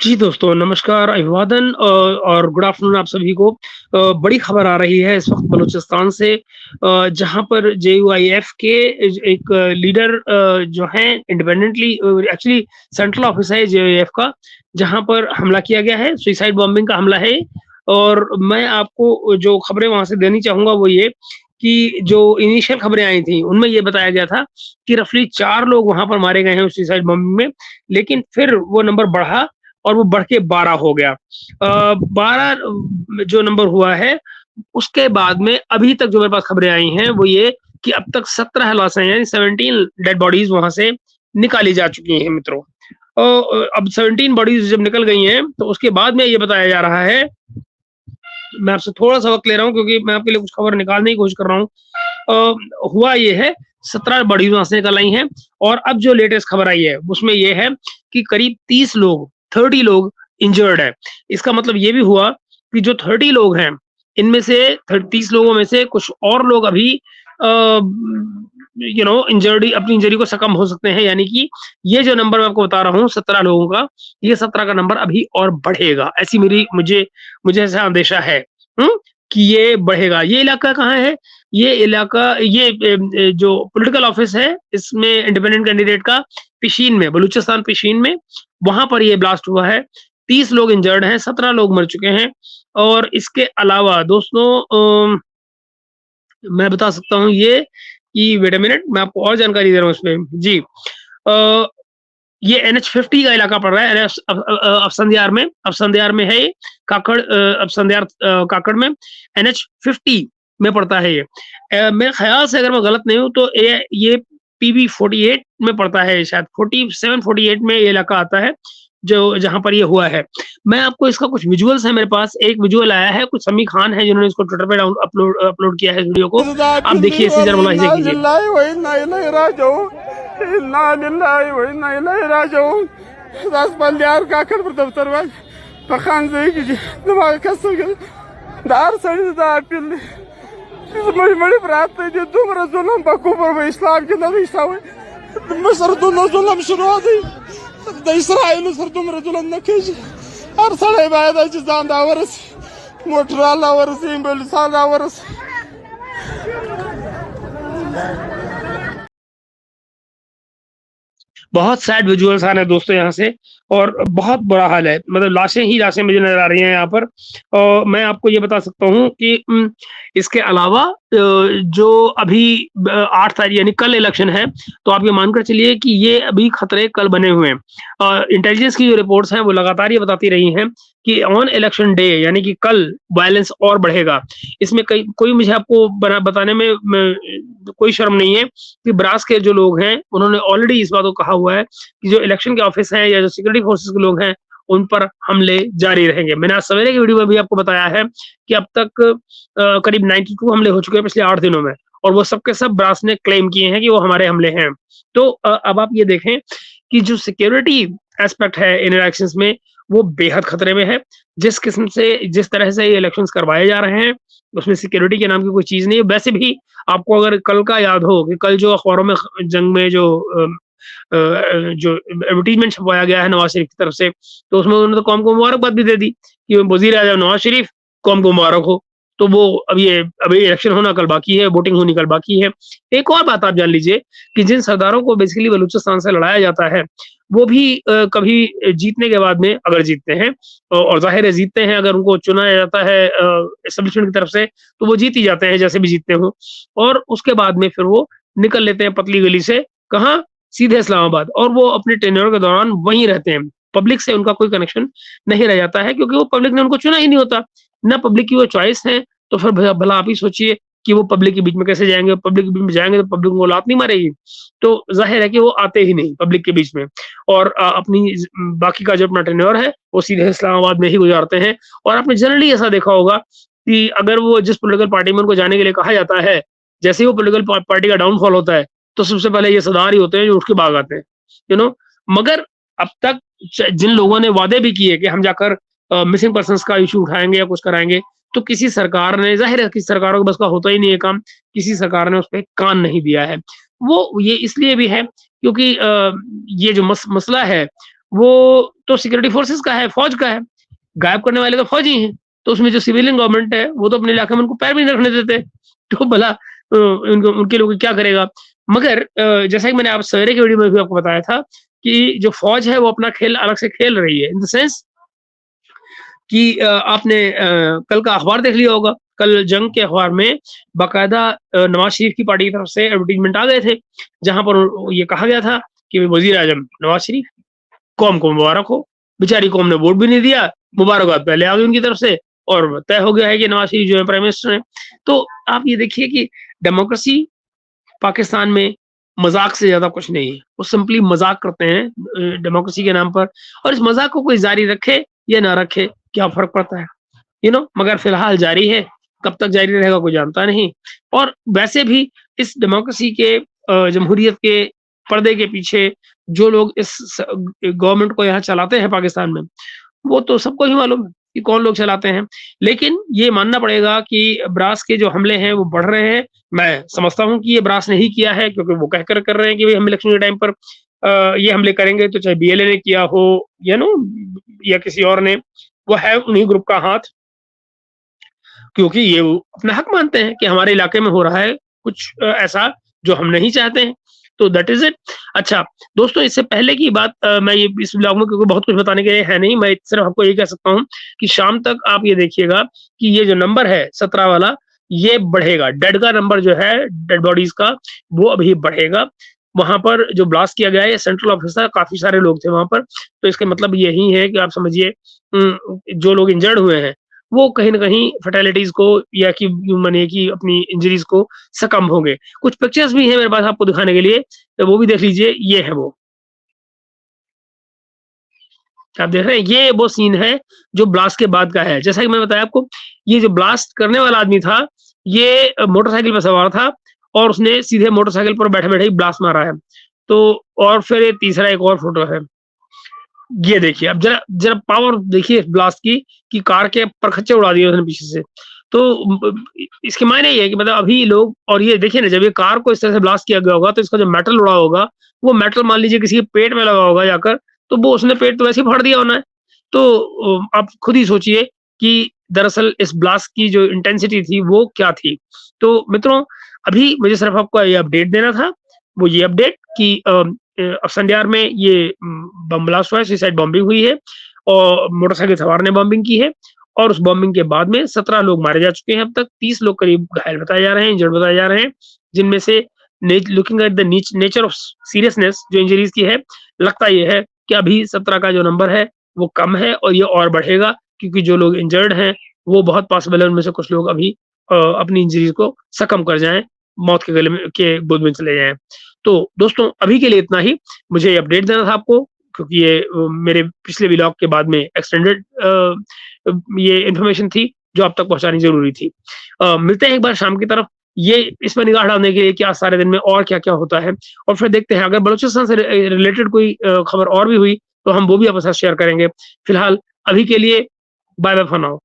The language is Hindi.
जी दोस्तों, नमस्कार, अभिवादन और गुड आफ्टरनून आप सभी को। बड़ी खबर आ रही है इस वक़्त बलूचिस्तान से, जहाँ पर जेयूआईएफ के एक लीडर जो हैं इंडिपेंडेंटली, एक्चुअली सेंट्रल ऑफिस है जेयूआईएफ का, जहाँ पर हमला किया गया है, सुसाइड बॉम्बिंग का हमला है। और मैं आपको जो खबरें वहाँ से देनी चाहूँगा वो ये कि जो इनिशियल खबरें आई थी, उनमें ये बताया गया था कि रफ़ली 4 लोग वहाँ पर मारे गए हैं उस सुसाइड बॉम्बिंग में, लेकिन फिर वो नंबर बढ़ा और वो बढ़ के 12 हो गया। 12 जो नंबर हुआ है, उसके बाद में अभी तक जो मेरे पास खबरें आई हैं, वो ये कि अब तक 17 लाशें यानी 17 डेड बॉडीज़ वहाँ से निकाली जा चुकी हैं मित्रों। अब 17 बॉडीज़ जब निकल गई हैं, तो उसके बाद में ये बताया जा रहा है, मैं आपसे थोड़ा-सा वक़्त ले रहा हूँ क्योंकि मैं आपके लिए कुछ खबर निकालने की कोशिश कर रहा हूँ। हुआ ये है 17 बॉडीज़ वहाँ से निकल आई हैं और अब जो लेटेस्ट खबर आई है, उसमें ये है कि करीब 30 लोग, 30 लोग इंजर्ड हैं। इसका मतलब ये भी हुआ कि जो 30 लोग हैं, इनमें से 30 लोगों में से कुछ और लोग अभी इंजर्ड अपनी इंजरी को सकम हो सकते हैं, यानी कि ये जो नंबर मैं आपको बता रहा हूँ 17 लोगों का, ये 17 का नंबर अभी और बढ़ेगा। ऐसी मेरी मुझे मुझे ऐसा अंदेशा है, हुँ? कि ये बढ़ेगा। ये इलाका कहाँ है? ये इलाका ये जो पॉलिटिकल ऑफिस है, इसमें इंडिपेंडेंट कैंडिडेट का पिशीन में, बलूचिस्तान पिशीन में, वहाँ पर ये ब्लास्ट हुआ है। 30 लोग इंजर्ड हैं, 17 लोग मर चुके हैं और इसके अलावा दोस्तों, मैं बता सकता हूँ ये कि वेट अ मिनट, मैं आपको और जानकारी दे रहा हूँ इसमें। जी। अ, ये एनएच 50 का इलाका पड़ रहा है, एनएच अफसंदियार में, अफसंदियार में है ये, अफसंदियार काकड़ में एनएच 50 में पड़ता है ये। मेरे ख़्याल से अगर मैं गलत नहीं हूँ तो ये पीबी 48 में पड़ता है शायद, 47 48 में ये इलाका आता है, जो जहाँ पर ये हुआ है। मैं आपको इसका कुछ विजुअल्स है मेरे पास, एक विजुअल आया है, कुछ समी खान हैं जिन्होंने इसको ट्विटर पे अपलोड किया है इस वीडियो को। आप देखिए, इसे ज़रा मुलाहिज़ा कीजिए। Das Bandiar kakan per daftar bak. Pakan zeki dama kasıgı. Dar sarı da apil. Mari brat de dumra zulum baku per İslam ki nabi İslam. Mısır dunu zulum şuradi. Da İsrail sır dumra zulum nakej. Ar saray bayda cizan da varız. Motorala varız, imbel sala varız. बहुत सैड विजुअल्स आ रहे हैं दोस्तों यहाँ से और बहुत बुरा हाल है। मतलब लाशें ही लाशें मुझे नज़र आ रही हैं यहाँ पर। और मैं आपको ये बता सकता हूँ कि इसके अलावा जो अभी 8 तारीख यानी कल इलेक्शन है, तो आप ये मानकर चलिए कि ये अभी खतरे कल बने हुए हैं। इंटेलिजेंस की जो रिपोर्ट्स हैं, वो लगातार ये बताती रही हैं कि ऑन इलेक्शन डे यानी कि कल वायलेंस और बढ़ेगा। इसमें कोई मुझे आपको बताने में कोई शर्म नहीं है कि ब्रास के जो लोग हैं, उन्होंने ऑलरेडी इस बात को कहा हुआ है कि जो इलेक्शन के ऑफिस हैं या जो सिक्योरिटी फोर्सेस के लोग हैं, उन पर हमले जारी रहेंगे। मैंने आज सवेरे की वीडियो में भी आपको बताया है कि अब तक करीब 92 हमले हो चुके हैं पिछले 8 दिनों में, और वो सब के सब ब्रास ने क्लेम किए हैं कि वो हमारे हमले हैं। तो अब आप ये देखें कि जो सिक्योरिटी एस्पेक्ट है इन इलेक्शंस में, वो बेहद खतरे में है। जिस तरह से ये इलेक्शंस करवाए जा रहे हैं, उसमें सिक्योरिटी के नाम की कोई चीज़ नहीं है। वैसे भी आपको अगर कल का याद हो कि कल जो अखबारों में जंग में जो एडवर्टाइजमेंट छपवाया गया है नवाज शरीफ की तरफ से, तो उसमें उन्होंने तो कौम को मुबारकबाद भी दे दी कि वजीर आजम नवाज शरीफ, कौम को मुबारक हो। तो वो अभी इलेक्शन होना कल बाकी है, वोटिंग होनी कल बाकी है। एक और बात आप जान लीजिए कि जिन सरदारों को बेसिकली बलूचिस्तान से लड़ाया जाता है, वो भी कभी जीतने के बाद में अगर जीतते हैं, और ज़ाहिर है जीतते हैं, अगर उनको चुना जाता है एस्टेब्लिशमेंट की तरफ से, तो वो जीत ही जाते हैं जैसे भी जीतते हो। और उसके बाद में फिर वो निकल लेते हैं पतली गली से, कहाँ? सीधे इस्लामाबाद, और वो अपने टेन्योर के दौरान वहीं रहते हैं। पब्लिक से उनका कोई कनेक्शन नहीं रह जाता है, क्योंकि वो पब्लिक ने उनको चुना ही नहीं होता। ना पब्लिक की वो चॉइस है, तो फिर भला आप ही सोचिए कि वो पब्लिक के बीच में कैसे जाएँगे? पब्लिक के बीच में जाएँगे तो पब्लिक उनको लात नहीं मारेगी। तो ज़ाहिर है कि वो आते ही नहीं पब्लिक के बीच में, और अपनी बाकी का जो अपना टेन्योर है, वो सीधे इस्लामाबाद में ही गुज़ारते हैं। और आपने जनरली ऐसा देखा होगा कि अगर वो जिस पॉलिटिकल पार्टी में उनको जाने के लिए कहा जाता है, जैसे ही वो पॉलिटिकल पार्टी का डाउनफॉल होता है, तो सबसे पहले ये सरदार ही होते हैं जो उठ के भाग आते हैं, यू नो। मगर अब तक जिन लोगों ने वादे भी किए कि हम जाकर मिसिंग पर्सन्स का इशू उठाएँगे या कुछ कराएँगे, तो किसी सरकार ने, ज़ाहिर है किसी सरकारों के बस का होता ही नहीं है काम, किसी सरकार ने उस पे कान नहीं दिया है। वो ये इसलिए भी है क्योंकि ये जो मसला है, वो तो सिक्योरिटी फोर्सेस का है, फौज का है, गायब करने वाले तो फौजी हैं। तो उसमें जो सिविलियन गवर्नमेंट है वो तो अपने इलाके में उनको पैर भी नहीं रखने देते। तो भला उनको उनके लोग क्या करेगा। मगर जैसा कि मैंने आप सवेरे की वीडियो में भी आपको बताया था कि जो फौज है वो अपना खेल अलग से खेल रही है, इन द सेंस कि आपने कल का अखबार देख लिया होगा। कल जंग के अखबार में बाकायदा नवाज शरीफ की पार्टी की तरफ से एडवर्टीजमेंट आ गए थे, जहां पर ये कहा गया था कि वजीर आजम नवाज शरीफ, कौम को मुबारक हो। बेचारी कौम ने वोट भी नहीं दिया, मुबारकबाद पहले आ गई उनकी तरफ से, और तय हो गया है कि नवाज शरीफ जो है प्राइम मिनिस्टर है। तो आप ये देखिए कि डेमोक्रेसी पाकिस्तान में मजाक से ज्यादा कुछ नहीं है। वो सिंपली मजाक करते हैं डेमोक्रेसी के नाम पर, और इस मजाक को कोई जारी रखे या ना रखे क्या फर्क पड़ता है, मगर फिलहाल जारी है। कब तक जारी रहेगा कोई जानता नहीं। और वैसे भी इस डेमोक्रेसी के जमहूरियत के पर्दे के पीछे जो लोग इस गवर्नमेंट को यहाँ चलाते हैं पाकिस्तान में, वो तो सबको ही मालूम है कि कौन लोग चलाते हैं। लेकिन ये मानना पड़ेगा कि ब्रास के जो हमले हैं वो बढ़ रहे हैं। मैं समझता हूँ कि ये ब्रास ने ही किया है, क्योंकि वो कहकर कर रहे हैं कि भाई हम इलेक्शन के टाइम पर ये हमले करेंगे, तो चाहे बीएलए ने किया हो या किसी और ने, वो है उन्हीं ग्रुप का हाथ। क्योंकि ये वो अपना हक मानते हैं कि हमारे इलाके में हो रहा है कुछ ऐसा जो हम नहीं चाहते हैं। तो दैट इज इट। अच्छा दोस्तों, इससे पहले की बात मैं ये इस ब्लॉग में क्योंकि बहुत कुछ बताने के लिए है नहीं, मैं सिर्फ आपको ये कह सकता हूँ कि शाम तक आप ये देखिएगा कि ये जो नंबर है 17 वाला, ये बढ़ेगा। डेड का नंबर जो है, डेड बॉडीज का, वो अभी बढ़ेगा। वहां पर जो ब्लास्ट किया गया है, सेंट्रल ऑफिस था, काफी सारे लोग थे वहां पर। तो इसका मतलब यही है कि आप समझिए जो लोग इंजर्ड हुए हैं वो कहीं न कहीं फैटेलिटीज़ को या कि मानिए कि अपनी इंजरीज़ को सकम्ब होंगे। कुछ पिक्चर्स भी हैं मेरे पास आपको दिखाने के लिए, तो वो भी देख लीजिए, ये है वो। आप देख रहे हैं, ये वो सीन है जो ब्लास्ट के बाद का है। जैसा कि मैंने बताया आपको, ये जो ब्लास्ट करने वाला आदमी था, ये मोटरसाइकिल पर सवार था और उसने सीधे मोटरसाइकिल पर बैठे-बैठे ही ब्लास्ट मारा है। तो और फिर ये तीसरा एक और फ़ोटो है। ये देखिए, अब जरा जरा पावर देखिए इस ब्लास्ट की, कि कार के परखच्चे उड़ा दिए उसने पीछे से। तो इसके मायने ये है कि मतलब अभी लोग, और ये देखिए ना, जब ये कार को इस तरह से ब्लास्ट किया गया होगा तो इसका जो मेटल उड़ा होगा, वो मेटल मान लीजिए किसी के पेट में लगा होगा जाकर, तो वो उसने पेट तो वैसे ही फाड़ दिया होना है। तो आप खुद ही सोचिए कि दरअसल इस ब्लास्ट की जो इंटेंसिटी थी वो क्या थी। तो मित्रों, अभी मुझे सिर्फ आपको ये अपडेट देना था, वो ये अपडेट कि अफसंडियार में ये बम ब्लास्ट हुआ है, सुसाइड बॉम्बिंग हुई है और मोटरसाइकिल सवार ने बॉम्बिंग की है। और उस बॉम्बिंग के बाद में 17 लोग मारे जा चुके हैं अब तक, 30 लोग करीब घायल बताए जा रहे हैं, इंजर्ड बताए जा रहे हैं, जिनमें से looking at the nature of seriousness जो इंजरीज की है, लगता ये है कि अभी 17 का जो नंबर है वो कम है और ये और बढ़ेगा, क्योंकि जो लोग इंजर्ड हैं वो बहुत पॉसिबल है उनमें से कुछ लोग अभी अपनी इंजरीज को सकम कर जाएं, मौत के गले में के गोद में चले जाएं। तो दोस्तों, अभी के लिए इतना ही। मुझे ये अपडेट देना था आपको, क्योंकि ये मेरे पिछले व्लॉग के बाद में एक्सटेंडेड ये इन्फॉर्मेशन थी जो आप तक पहुंचानी जरूरी थी। मिलते हैं एक बार शाम की तरफ, ये इस पर निगाह डालने के लिए कि आज सारे दिन में और क्या क्या होता है, और फिर देखते हैं अगर बलूचिस्तान से रिलेटेड कोई खबर और भी हुई तो हम वो भी आपके साथ शेयर करेंगे। फिलहाल अभी के लिए बाय बाय फॉर नाउ।